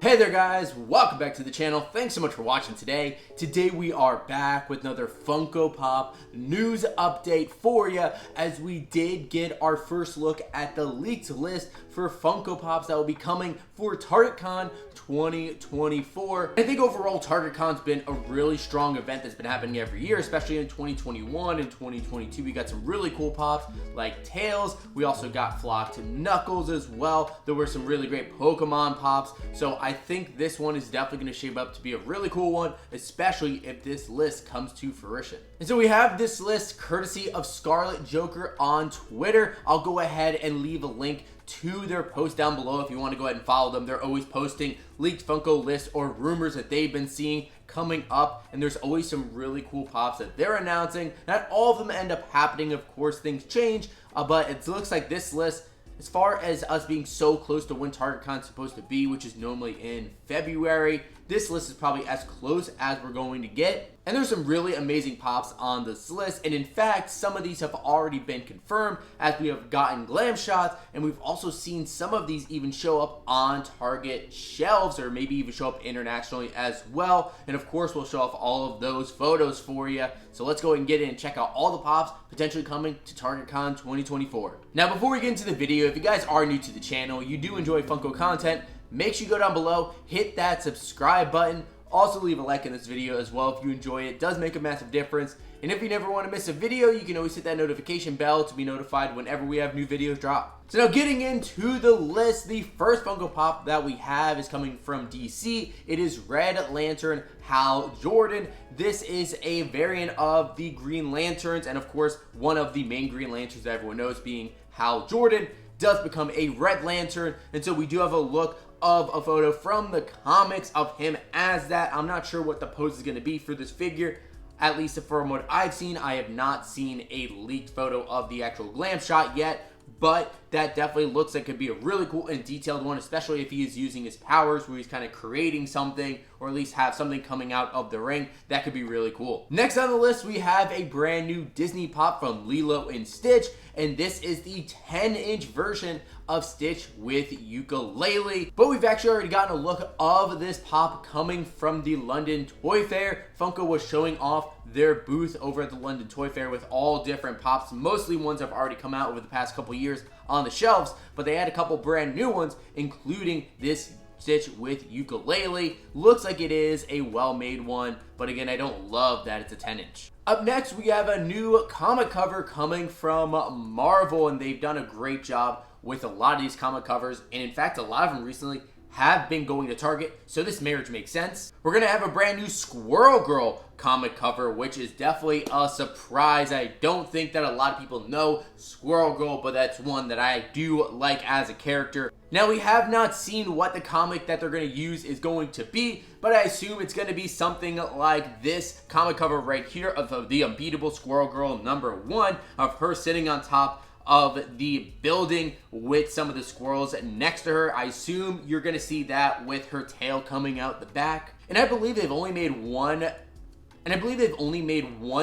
Hey there guys, welcome back to the channel. Thanks so much for watching today. Today we are back with another Funko Pop news update for you, as we did get our first look at the leaked list for Funko Pops that will be coming for TargetCon 2024. I think overall TargetCon's been a really strong event that's been happening every year, especially in 2021 and 2022. We got some really cool pops like Tails. We also got Flocked Knuckles as well. There were some really great Pokemon pops. So I think this one is definitely going to shape up to be a really cool one, especially if this list comes to fruition. And so we have this list courtesy of Scarlet Joker on Twitter. I'll go ahead and leave a link to their post down below if you want to go ahead and follow them. They're always posting leaked Funko lists or rumors that they've been seeing coming up, and there's always some really cool pops that they're announcing. Not all of them end up happening, of course, things change, but it looks like this list, as far as us being so close to when TargetCon's supposed to be, which is normally in February, this list is probably as close as we're going to get. And there's some really amazing pops on this list, and in fact, some of these have already been confirmed as we have gotten glam shots, and we've also seen some of these even show up on Target shelves, or maybe even show up internationally as well. And of course, we'll show off all of those photos for you. So let's go ahead and get in and check out all the pops potentially coming to TargetCon 2024. Now, before we get into the video, if you guys are new to the channel, you do enjoy Funko content, make sure you go down below, hit that subscribe button. Also leave a like in this video as well if you enjoy it. It does make a massive difference. And if you never want to miss a video, you can always hit that notification bell to be notified whenever we have new videos drop. So now getting into the list, the first Funko Pop that we have is coming from DC. It is Red Lantern Hal Jordan. This is a variant of the Green Lanterns, and of course, one of the main Green Lanterns that everyone knows being Hal Jordan does become a Red Lantern, and so we do have a look of a photo from the comics of him as that. I'm not sure what the pose is going to be for this figure. At least from what I've seen, I have not seen a leaked photo of the actual glam shot yet, but that definitely looks like it could be a really cool and detailed one, especially if he is using his powers where he's kind of creating something, or at least have something coming out of the ring. That could be really cool. Next on the list, we have a brand new Disney pop from Lilo and Stitch, and this is the 10-inch version of Stitch with ukulele. But we've actually already gotten a look of this pop coming from the London Toy Fair. Funko was showing off their booth over at the London Toy Fair with all different pops. Mostly ones have already come out over the past couple years on the shelves, but they had a couple brand new ones, including this Stitch with ukulele. Looks like it is a well-made one, but again, I don't love that it's a 10-inch. Up next, we have a new comic cover coming from Marvel, and they've done a great job with a lot of these comic covers, and in fact, a lot of them recently have been going to Target, so this marriage makes sense. We're going to have a brand new Squirrel Girl comic cover, which is definitely a surprise. I don't think that a lot of people know Squirrel Girl, but that's one that I do like as a character. Now, we have not seen what the comic that they're going to use is going to be, but I assume it's going to be something like this comic cover right here of the unbeatable Squirrel Girl #1, of her sitting on top of the building with some of the squirrels next to her. I assume you're going to see that with her tail coming out the back. And I believe they've only made one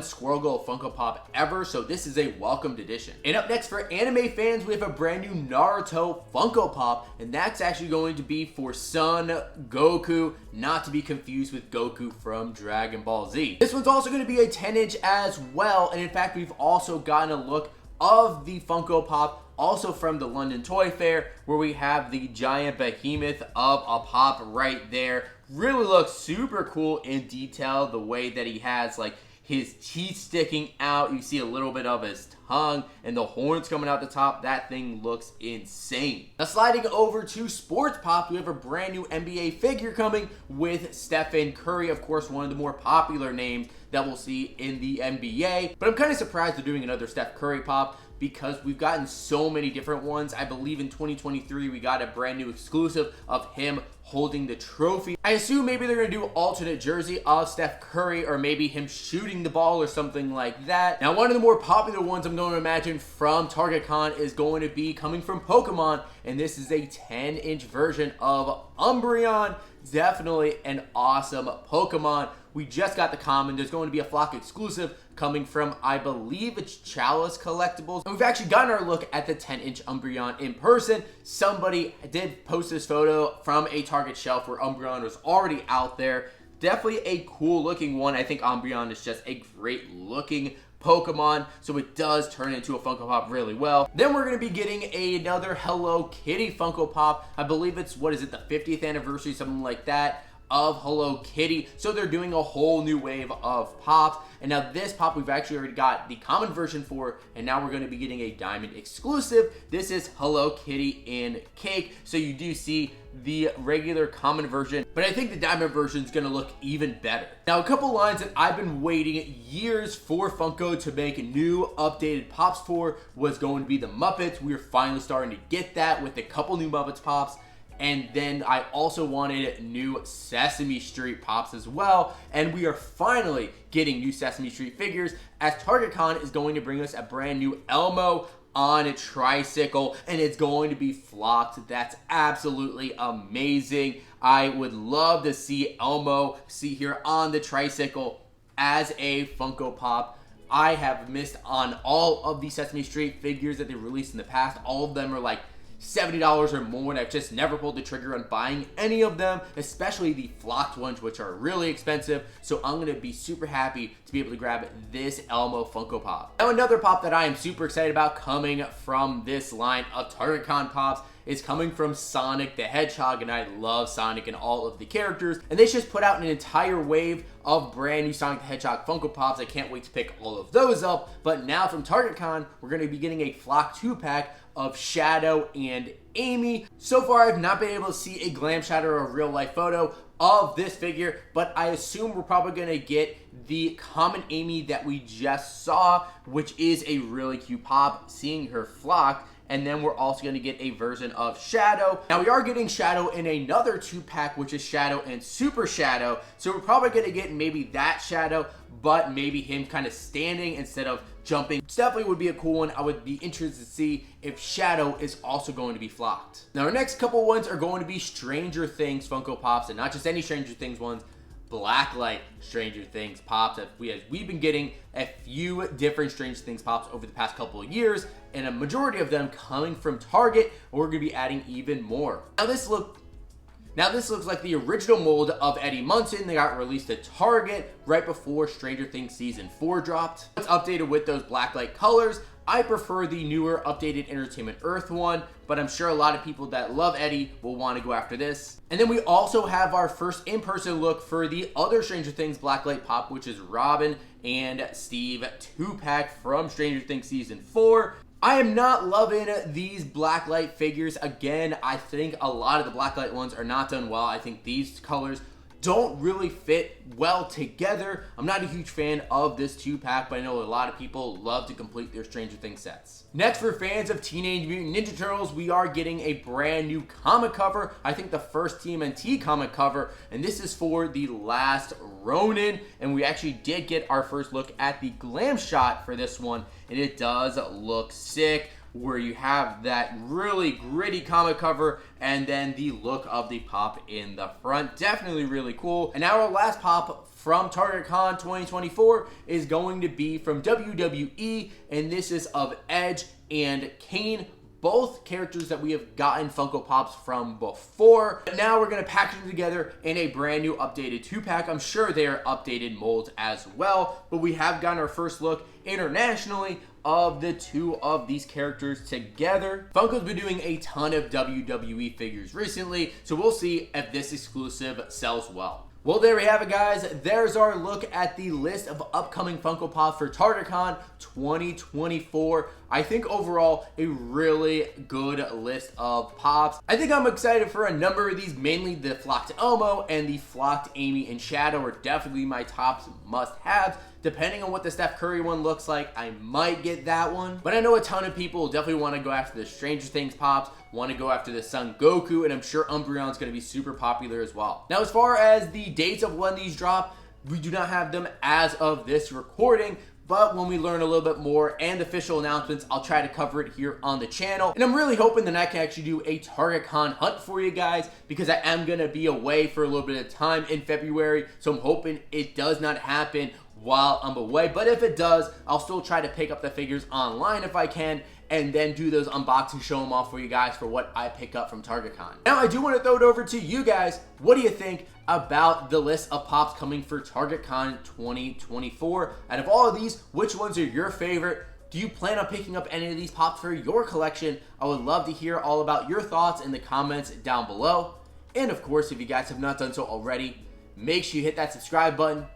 Squirrel Girl Funko Pop ever, so this is a welcomed addition. And up next, for anime fans, we have a brand new Naruto Funko Pop, and that's actually going to be for Son Goku, not to be confused with Goku from Dragon Ball Z. This one's also going to be a 10-inch as well, and in fact, we've also gotten a look of the Funko Pop also from the London Toy Fair, where we have the giant behemoth of a pop right there. Really looks super cool in detail, the way that he has like his teeth sticking out. You see a little bit of his tongue and the horns coming out the top. That thing looks insane. Now, sliding over to Sports Pop, we have a brand new NBA figure coming with Stephen Curry, of course, one of the more popular names that we'll see in the NBA. But I'm kind of surprised they're doing another Steph Curry pop, because we've gotten so many different ones. I believe in 2023 we got a brand new exclusive of him holding the trophy. I assume maybe they're going to do alternate jersey of Steph Curry, or maybe him shooting the ball or something like that. Now, one of the more popular ones I'm going to imagine from TargetCon is going to be coming from Pokemon, and this is a 10-inch version of Umbreon. Definitely an awesome Pokemon. We just got the common. There's going to be a Flock exclusive coming from, I believe it's Chalice Collectibles. And we've actually gotten our look at the 10-inch Umbreon in person. Somebody did post this photo from a Target shelf where Umbreon was already out there. Definitely a cool looking one. I think Umbreon is just a great looking Pokemon, so it does turn into a Funko Pop really well. Then we're going to be getting another Hello Kitty Funko Pop. I believe it's, what is it, the 50th anniversary, something like that, of Hello Kitty. So they're doing a whole new wave of pops. And now this pop we've actually already got the common version for, and now we're going to be getting a diamond exclusive. This is Hello Kitty in cake. So you do see the regular common version, but I think the diamond version is going to look even better. Now, a couple lines that I've been waiting years for Funko to make new updated pops for was going to be the Muppets. We're finally starting to get that with a couple new Muppets pops. And then I also wanted new Sesame Street pops as well. And we are finally getting new Sesame Street figures, as TargetCon is going to bring us a brand new Elmo on a tricycle, and it's going to be flocked. That's absolutely amazing. I would love to see Elmo here on the tricycle as a Funko Pop. I have missed on all of the Sesame Street figures that they released in the past. All of them are like $70 or more, and I've just never pulled the trigger on buying any of them, especially the flocked ones, which are really expensive. So I'm going to be super happy to be able to grab this Elmo Funko Pop. Now, another pop that I am super excited about coming from this line of TargetCon pops is coming from Sonic the Hedgehog, and I love Sonic and all of the characters. And they just put out an entire wave of brand new Sonic the Hedgehog Funko Pops. I can't wait to pick all of those up. But now from TargetCon, we're going to be getting a flock 2-pack of Shadow and Amy. So far, I've not been able to see a glam shot or a real life photo of this figure, but I assume we're probably going to get the common Amy that we just saw, which is a really cute pop, seeing her flocked. And then we're also going to get a version of Shadow. Now, we are getting Shadow in another 2-pack, which is Shadow and Super Shadow. So we're probably going to get maybe that Shadow, but maybe him kind of standing instead of jumping. This definitely would be a cool one. I would be interested to see if Shadow is also going to be flocked. Now, our next couple ones are going to be Stranger Things Funko Pops, and not just any Stranger Things ones, blacklight Stranger Things pops. We've been getting a few different Stranger Things pops over the past couple of years, and a majority of them coming from Target, and we're going to be adding even more. Now this looks like the original mold of Eddie Munson. They got released at Target right before Stranger Things Season 4 dropped. It's updated with those blacklight colors. I prefer the newer updated Entertainment Earth one, but I'm sure a lot of people that love Eddie will want to go after this. And then we also have our first in-person look for the other Stranger Things blacklight pop, which is Robin and Steve 2-pack from Stranger Things Season 4. I am not loving these blacklight figures. Again, I think a lot of the blacklight ones are not done well. I think these colors don't really fit well together. I'm not a huge fan of this 2-pack, but I know a lot of people love to complete their Stranger Things sets. Next, for fans of Teenage Mutant Ninja Turtles, we are getting a brand new comic cover. I think the first TMNT comic cover, and this is for The Last Ronin, and we actually did get our first look at the glam shot for this one, and it does look sick, where you have that really gritty comic cover and then the look of the pop in the front. Definitely really cool. And now our last pop from TargetCon 2024 is going to be from WWE, and this is of Edge and Kane, both characters that we have gotten Funko Pops from before. But now we're going to package them together in a brand new updated 2-pack. I'm sure they are updated molds as well, but we have gotten our first look internationally of the two of these characters together. Funko's been doing a ton of WWE figures recently, so we'll see if this exclusive sells well. Well, there we have it, guys. There's our look at the list of upcoming Funko Pops for TargetCon 2024. I think overall a really good list of pops. I think I'm excited for a number of these, mainly the flocked Elmo and the flocked Amy and Shadow are definitely my tops must-haves. Depending on what the Steph Curry one looks like, I might get that one. But I know a ton of people definitely want to go after the Stranger Things pops, want to go after the Son Goku, and I'm sure Umbreon's going to be super popular as well. Now, as far as the dates of when these drop, we do not have them as of this recording, but when we learn a little bit more and official announcements, I'll try to cover it here on the channel. And I'm really hoping that I can actually do a TargetCon hunt for you guys, because I am going to be away for a little bit of time in February, so I'm hoping it does not happen while I'm away. But if it does, I'll still try to pick up the figures online if I can, and then do those unboxings, show them off for you guys for what I pick up from TargetCon. Now, I do want to throw it over to you guys. What do you think about the list of pops coming for TargetCon 2024? Out of all of these, which ones are your favorite? Do you plan on picking up any of these pops for your collection? I would love to hear all about your thoughts in the comments down below. And of course, if you guys have not done so already, make sure you hit that subscribe button.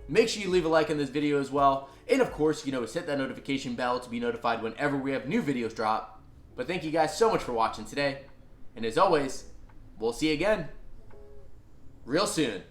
Make sure you leave a like on this video as well. And of course, hit that notification bell to be notified whenever we have new videos drop. But thank you guys so much for watching today. And as always, we'll see you again real soon.